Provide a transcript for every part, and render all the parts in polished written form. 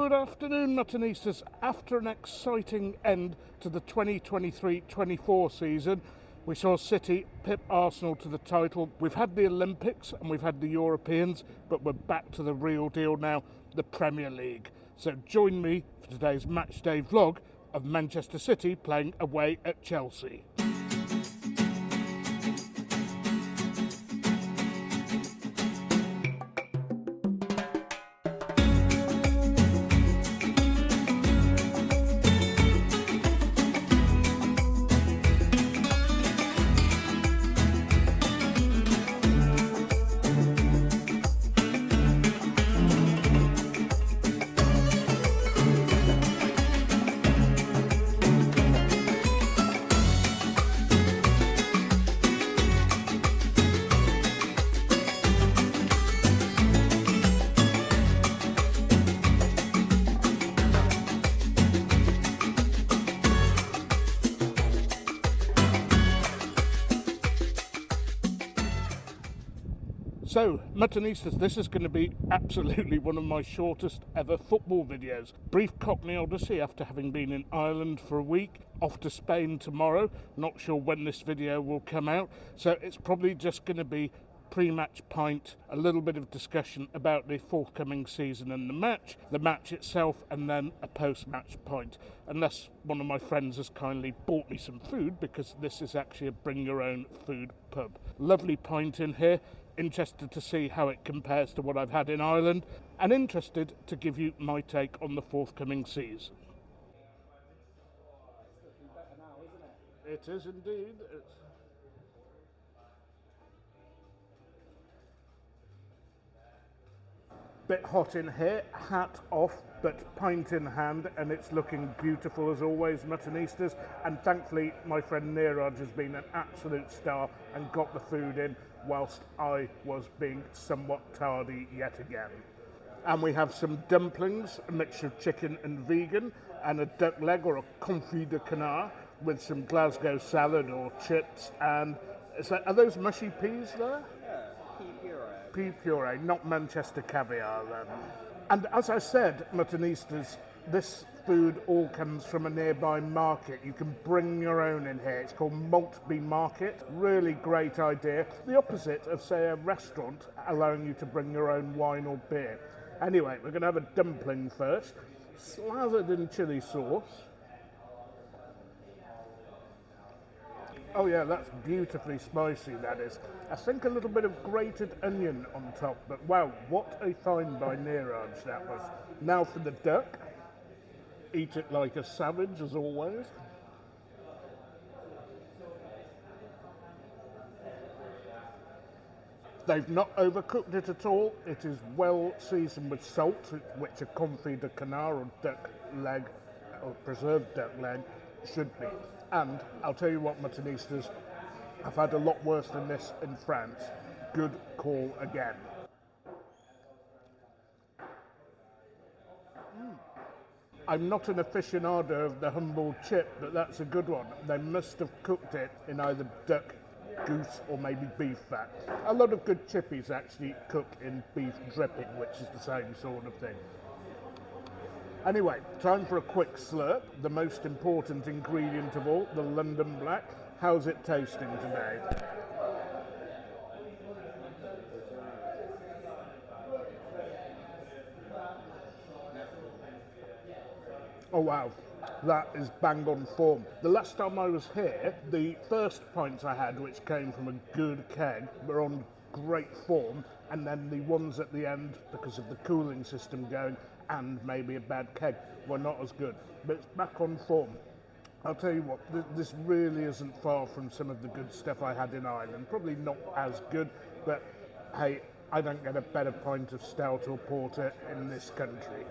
Good afternoon, Muttonistas. After an exciting end to the 2023-24 season, we saw City pip Arsenal to the title. We've had the Olympics and we've had the Europeans, but we're back to the real deal now, the Premier League. So join me for today's Matchday vlog of Manchester City playing away at Chelsea. So, Muttonistas, this is going to be absolutely one of my shortest ever football videos. Brief Cockney Odyssey after having been in Ireland for a week, off to Spain tomorrow, not sure when this video will come out, so it's probably just going to be pre-match pint, a little bit of discussion about the forthcoming season and the match itself, and then a post-match pint, unless one of my friends has kindly bought me some food, because this is actually a bring-your-own food pub. Lovely pint in here. Interested to see how it compares to what I've had in Ireland, and interested to give you my take on the forthcoming season. It is indeed. Bit hot in here, hat off, but pint in hand, and it's looking beautiful as always, Muttonistas. And thankfully, my friend Neeraj has been an absolute star and got the food in, whilst I was being somewhat tardy yet again. And we have some dumplings, a mixture of chicken and vegan, and a duck leg or a confit de canard with some Glasgow salad or chips. And are those mushy peas there? Pea puree, not Manchester caviar then. And as I said, Muttonistas, this food all comes from a nearby market. You can bring your own in here. It's called Maltby Market. Really great idea. The opposite of, say, a restaurant allowing you to bring your own wine or beer. Anyway, we're going to have a dumpling first, slathered in chilli sauce. Oh yeah, that's beautifully spicy, that is. I think a little bit of grated onion on top, but wow, what a find by Neeraj that was. Now for the duck. Eat it like a savage, as always. They've not overcooked it at all. It is well seasoned with salt, which a confit de canard or duck leg, or preserved duck leg, should be. And I'll tell you what, Muttonistas, I've had a lot worse than this in France. Good call again. I'm not an aficionado of the humble chip, but that's a good one. They must have cooked it in either duck, goose, or maybe beef fat. A lot of good chippies actually cook in beef dripping, which is the same sort of thing. Anyway, time for a quick slurp. The most important ingredient of all, the London Black. How's it tasting today? Oh wow, that is bang on form. The last time I was here, the first pints I had, which came from a good keg, were on great form, and then the ones at the end, because of the cooling system going, and maybe a bad keg, were not as good. But it's back on form. I'll tell you what, this really isn't far from some of the good stuff I had in Ireland. Probably not as good, but hey, I don't get a better pint of stout or porter in this country.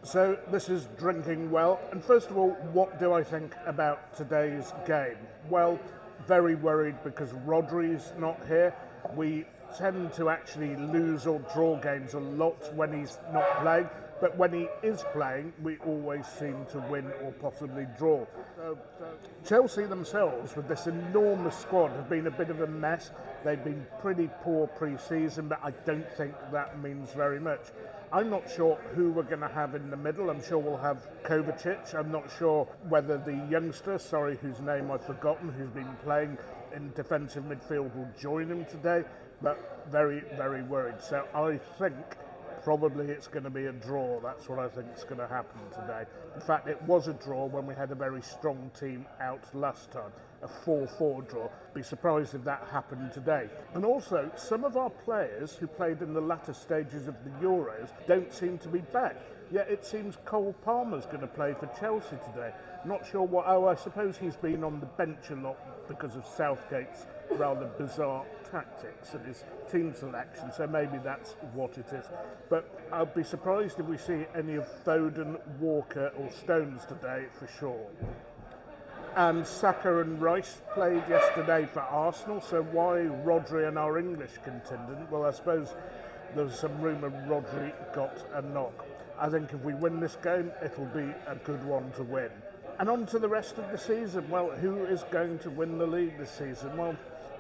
So this is drinking well. And first of all, what do I think about today's game? Well, very worried because Rodri's not here. We tend to actually lose or draw games a lot when he's not playing, but when he is playing, we always seem to win or possibly draw. Chelsea themselves, with this enormous squad, have been a bit of a mess. They've been pretty poor pre-season, but I don't think that means very much. I'm not sure who we're going to have in the middle. I'm sure we'll have Kovacic. I'm not sure whether the youngster, whose name I've forgotten, who's been playing in defensive midfield, will join him today, but very, very worried. So I think probably it's going to be a draw. That's what I think is going to happen today. In fact, it was a draw when we had a very strong team out last time, a 4-4 draw. Be surprised if that happened today. And also, some of our players who played in the latter stages of the Euros don't seem to be back. Yet it seems Cole Palmer's going to play for Chelsea today. Not sure what. Oh, I suppose he's been on the bench a lot because of Southgate's rather bizarre tactics and his team selection, so maybe that's what it is. But I'll be surprised if we see any of Foden, Walker or Stones today for sure. And Saka and Rice played yesterday for Arsenal, so why Rodri and our English contingent? Well, I suppose there's some rumour Rodri got a knock. I think if we win this game, it'll be a good one to win. And on to the rest of the season. Well, who is going to win the league this season? Well,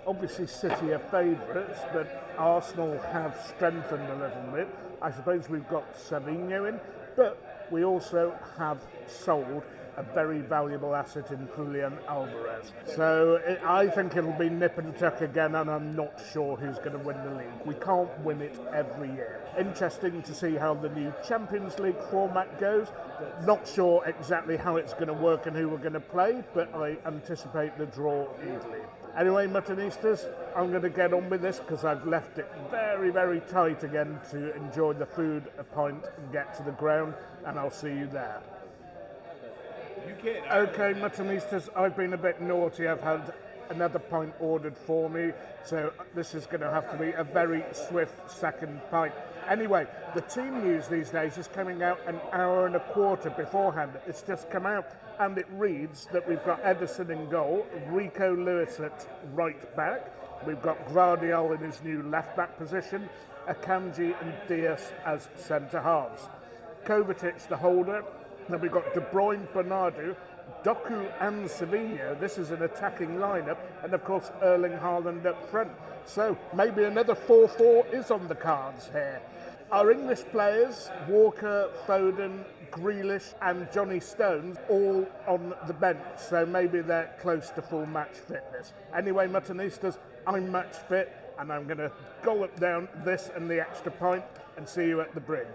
obviously City are favourites, but Arsenal have strengthened a little bit. I suppose we've got Savinho in, but we also have sold a very valuable asset in Julian Alvarez. So I think it'll be nip and tuck again, and I'm not sure who's going to win the league. We can't win it every year. Interesting to see how the new Champions League format goes. Not sure exactly how it's going to work and who we're going to play, but I anticipate the draw easily. Anyway, Muttonistas, I'm going to get on with this because I've left it very, very tight again to enjoy the food, a pint, and get to the ground, and I'll see you there. Okay, Muttonistas, I've been a bit naughty. I've had another pint ordered for me, so this is going to have to be a very swift second pint. Anyway, the team news these days is coming out an hour and a quarter beforehand. It's just come out, and it reads that we've got Ederson in goal, Rico Lewis at right back, we've got Gvardiol in his new left back position, Akanji and Diaz as centre halves. Kovacic the holder. Then we've got De Bruyne, Bernardo, Doku and Savinho. This is an attacking lineup, and of course Erling Haaland up front. So maybe another 4-4 is on the cards here. Our English players, Walker, Foden, Grealish and Johnny Stones, all on the bench, so maybe they're close to full match fitness. Anyway, Muttonistas, I'm match fit, and I'm going to gollop down this and the extra pint and see you at the bridge.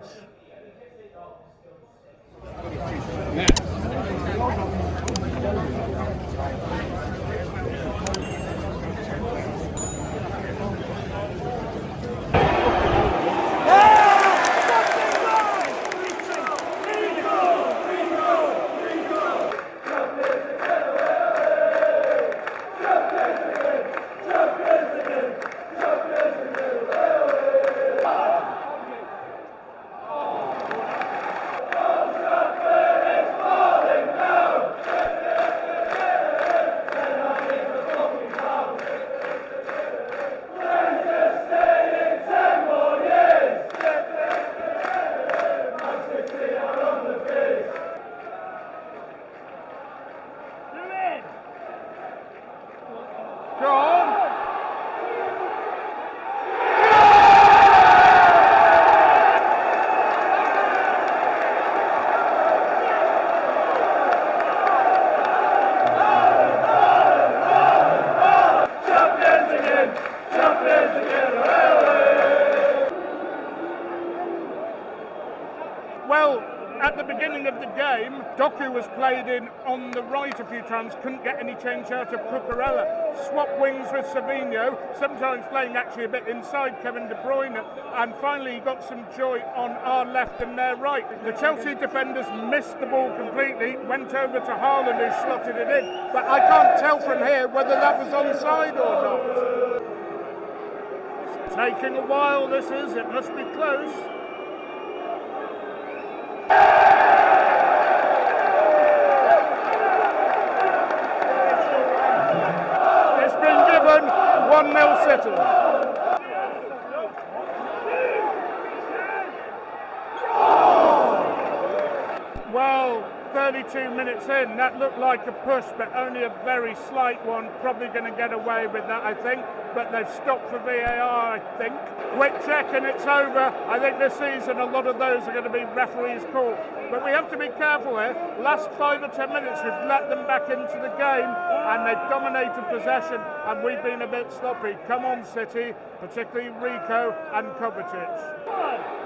Well, at the beginning of the game, Doku was played in on the right a few times, couldn't get any change out of Cucurella. Swapped wings with Savinho, sometimes playing actually a bit inside Kevin De Bruyne, and finally he got some joy on our left and their right. The Chelsea defenders missed the ball completely, went over to Haaland who slotted it in, but I can't tell from here whether that was onside or not. It's taking a while, this is, it must be close. It's been given 1-0 City. Well, 32 minutes in, that looked like a push, but only a very slight one. Probably going to get away with that, I think. But they've stopped for VAR, I think. Quick check and it's over. I think this season a lot of those are going to be referees' call. But we have to be careful here. Last 5 or 10 minutes, we've let them back into the game and they've dominated possession and we've been a bit sloppy. Come on, City, particularly Rico and Kovacic.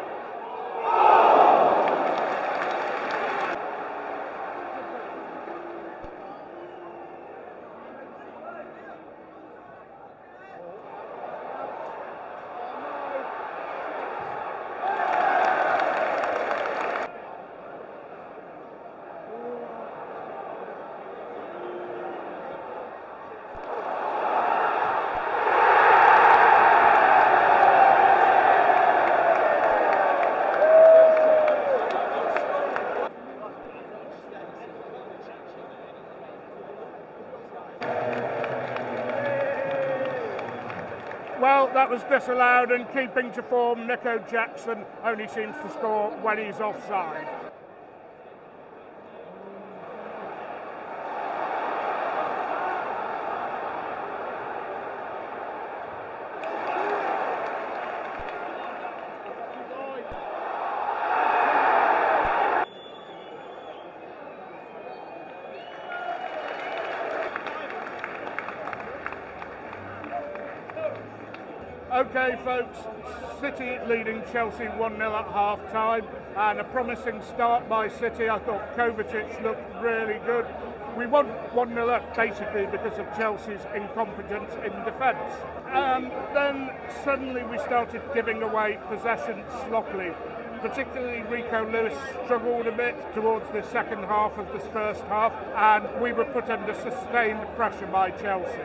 Well, that was disallowed, and keeping to form, Nico Jackson only seems to score when he's offside. Okay, folks, City leading Chelsea 1-0 at half-time, and a promising start by City. I thought Kovacic looked really good. We won 1-0 up basically because of Chelsea's incompetence in defence. And then suddenly we started giving away possession sloppily. Particularly Rico Lewis struggled a bit towards the second half of this first half, and we were put under sustained pressure by Chelsea.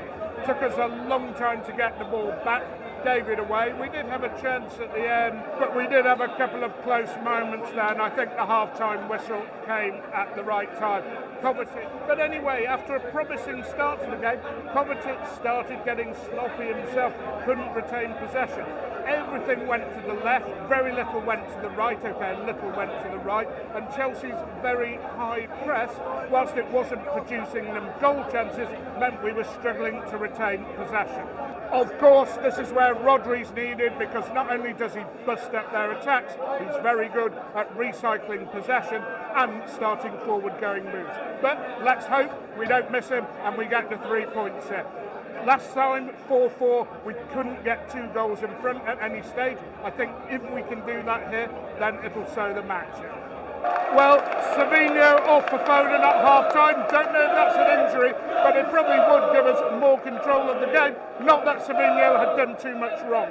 Took us a long time to get the ball back, gave it away. We did have a chance at the end, but we did have a couple of close moments there, and I think the half-time whistle came at the right time. Kovacic. But anyway, after a promising start to the game, Kovacic started getting sloppy himself, couldn't retain possession. Everything went to the left, very little went to the right, okay, little went to the right, and Chelsea's very high press, whilst it wasn't producing them goal chances, meant we were struggling to retain possession. Of course, this is where Rodri's needed, because not only does he bust up their attacks, he's very good at recycling possession and starting forward-going moves. But let's hope we don't miss him and we get the 3 points here. Last time, 4-4, we couldn't get 2 goals in front at any stage. I think if we can do that here, then it'll sew the match. Well, Savinho off for Foden at half-time. Don't know if that's an injury, but it probably would give us more control of the game. Not that Savinho had done too much wrong.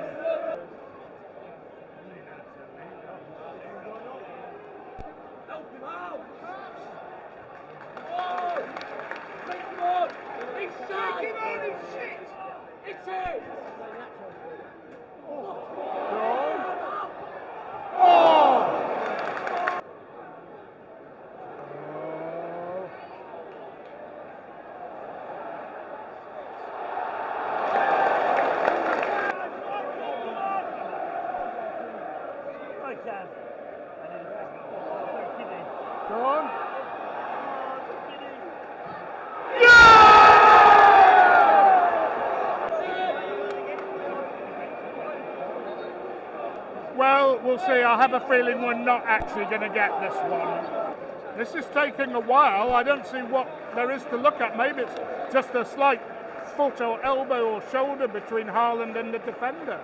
Go on. Well, we'll see. I have a feeling we're not actually going to get this one. This is taking a while. I don't see what there is to look at. Maybe it's just a slight foot or elbow or shoulder between Haaland and the defender.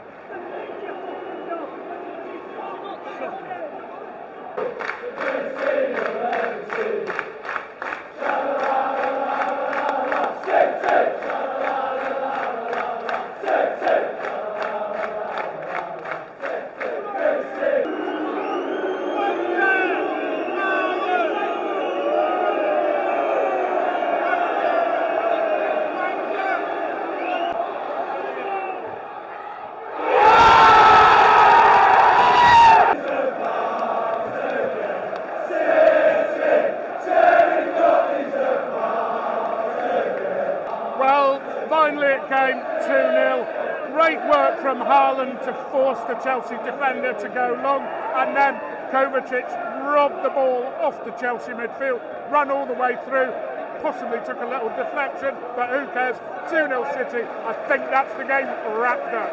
Finally it came 2-0. Great work from Haaland to force the Chelsea defender to go long, and then Kovacic robbed the ball off the Chelsea midfield, run all the way through, possibly took a little deflection, but who cares? 2-0 City. I think that's the game wrapped up.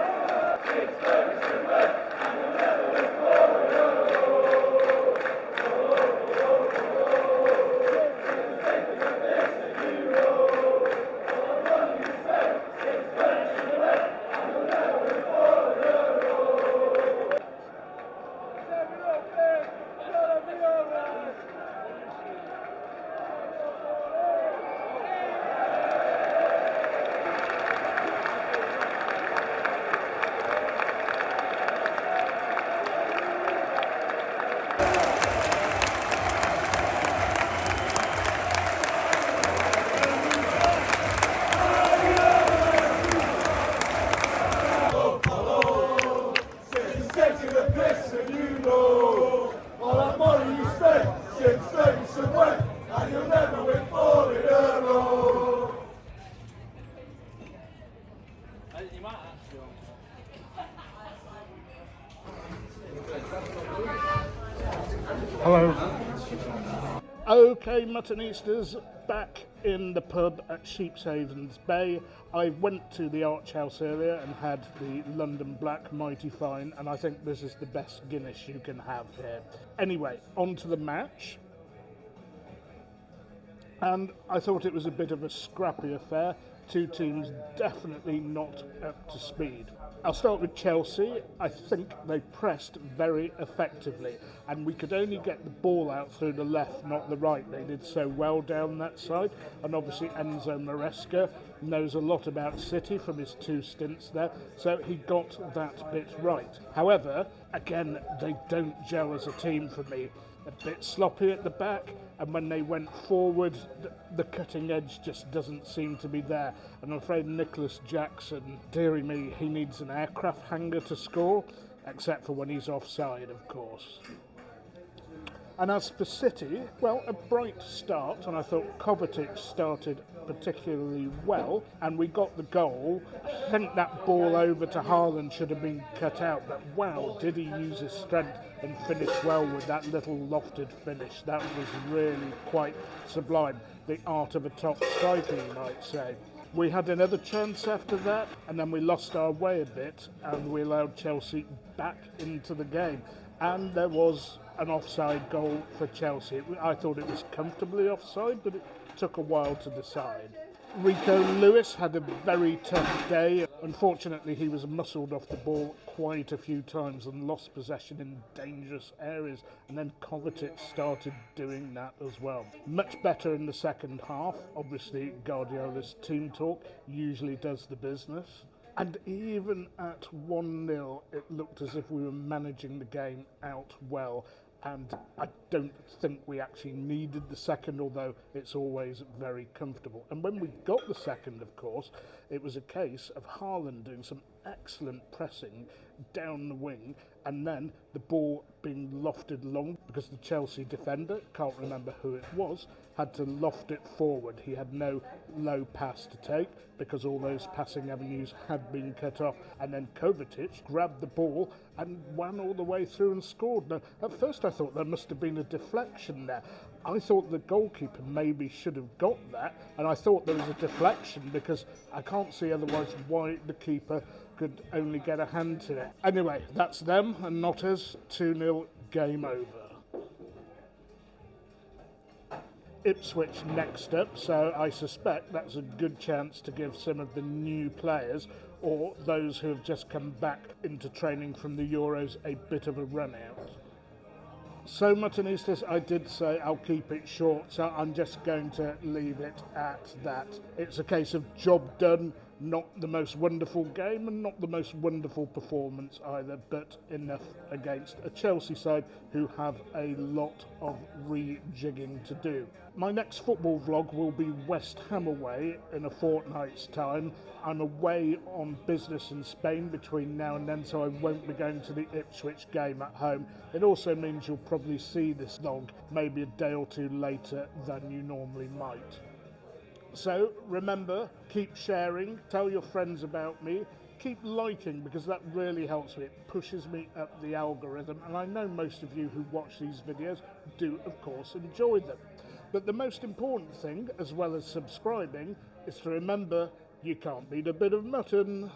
Hello. Okay, Muttonistas, back in the pub at Sheepshaven's Bay. I went to the Arch House earlier and had the London Black Mighty Fine, and I think this is the best Guinness you can have here. Anyway, on to the match. And I thought it was a bit of a scrappy affair. Two teams definitely not up to speed. I'll start with Chelsea. I think they pressed very effectively, and we could only get the ball out through the left, not the right. They did so well down that side, and obviously Enzo Maresca knows a lot about City from his 2 stints there, so he got that bit right. However, again, they don't gel as a team for me. A bit sloppy at the back, and when they went forward, the cutting edge just doesn't seem to be there. And I'm afraid Nicholas Jackson, dearie me, he needs an aircraft hangar to score, except for when he's offside, of course. And as for City, well, a bright start, and I thought Kovacic started particularly well, and we got the goal. I think that ball over to Haaland should have been cut out, but wow, did he use his strength and finish well with that little lofted finish. That was really quite sublime. The art of a top striker, you might say. We had another chance after that, and then we lost our way a bit, and we allowed Chelsea back into the game. And there was an offside goal for Chelsea. I thought it was comfortably offside, but it took a while to decide. Rico Lewis had a very tough day. Unfortunately, he was muscled off the ball quite a few times and lost possession in dangerous areas, and then Kovacic started doing that as well. Much better in the second half. Obviously, Guardiola's team talk usually does the business. And even at 1-0, it looked as if we were managing the game out well. And I don't think we actually needed the second, although it's always very comfortable. And when we got the second, of course, it was a case of Haaland doing some excellent pressing down the wing, and then the ball being lofted long because the Chelsea defender, can't remember who it was, had to loft it forward. He had no low pass to take because all those passing avenues had been cut off. And then Kovacic grabbed the ball and ran all the way through and scored. Now, at first I thought there must have been a deflection there. I thought the goalkeeper maybe should have got that, and I thought there was a deflection because I can't see otherwise why the keeper could only get a hand to it. Anyway, that's them and not us. 2-0, game over. Ipswich next up, so I suspect that's a good chance to give some of the new players or those who have just come back into training from the Euros a bit of a run out. So Muttonistas, I did say I'll keep it short, so I'm just going to leave it at that. It's a case of job done, not the most wonderful game and not the most wonderful performance either, but enough against a Chelsea side who have a lot of rejigging to do. My next football vlog will be West Ham away in a fortnight's time. I'm away on business in Spain between now and then, so I won't be going to the Ipswich game at home. It also means you'll probably see this vlog maybe a day or two later than you normally might. So remember, keep sharing, tell your friends about me, keep liking, because that really helps me. It pushes me up the algorithm, and I know most of you who watch these videos do, of course, enjoy them. But the most important thing, as well as subscribing, is to remember you can't beat a bit of mutton.